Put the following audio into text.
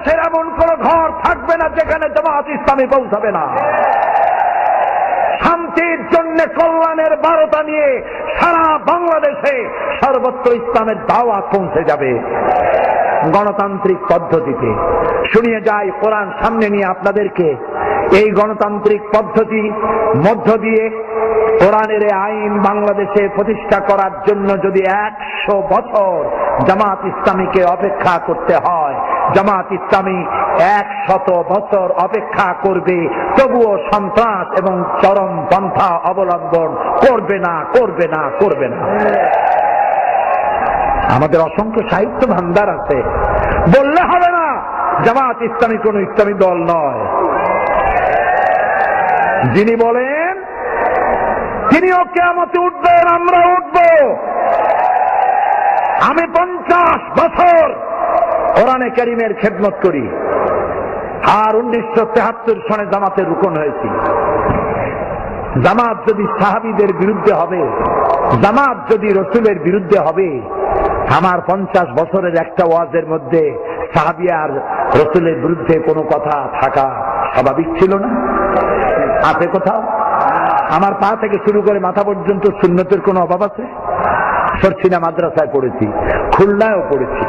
বাংলাদেশের এমন কোন ঘর থাকবে না যেখানে জামাত ইসলামী পৌঁছাবে না। শান্তির জন্য কল্যাণের বার্তা নিয়ে সারা বাংলাদেশে সর্বত্র ইসলামের দাওয়াত পৌঁছে যাবে গণতান্ত্রিক পদ্ধতিতে। শুনিয়ে যাই কোরআন সামনে নিয়ে আপনাদেরকে, এই গণতান্ত্রিক পদ্ধতি মধ্য দিয়ে কোরআনের আইন বাংলাদেশে প্রতিষ্ঠা করার জন্য যদি 100 বছর জামাত ইসলামীকে অপেক্ষা করতে হয়, জামাত ইসলামী 100 বছর অপেক্ষা করবে, তবুও সন্ত্রাস এবং চরম পন্থা অবলম্বন করবে না, করবে না, করবে না। আমাদের অসংখ্য সাহিত্য ভান্ডার আছে, বললে হবে না জামাত ইসলামী কোন ইসলামী দল নয়। যিনি বলেন তিনিও কিয়ামতে উঠবেন, আমরা উঠব। আমি 50 বছর কোরআনে কারীমের খেদমত করি, আর 1973 সনে জামাতের রুকন হয়েছি। জামাত যদি সাহাবীদের বিরুদ্ধে হবে, জামাত যদি রসুলের বিরুদ্ধে হবে, আমার 50 বছরের একটা ওয়াজের মধ্যে সাহাবী আর রসুলের বিরুদ্ধে কোনো কথা থাকা স্বাভাবিক ছিল না? আছে কোথাও? আমার পা থেকে শুরু করে মাথা পর্যন্ত সুন্নতের কোনো অভাব আছে? সরছিনা মাদ্রাসায় পড়েছি, খুলনায়ও পড়েছি,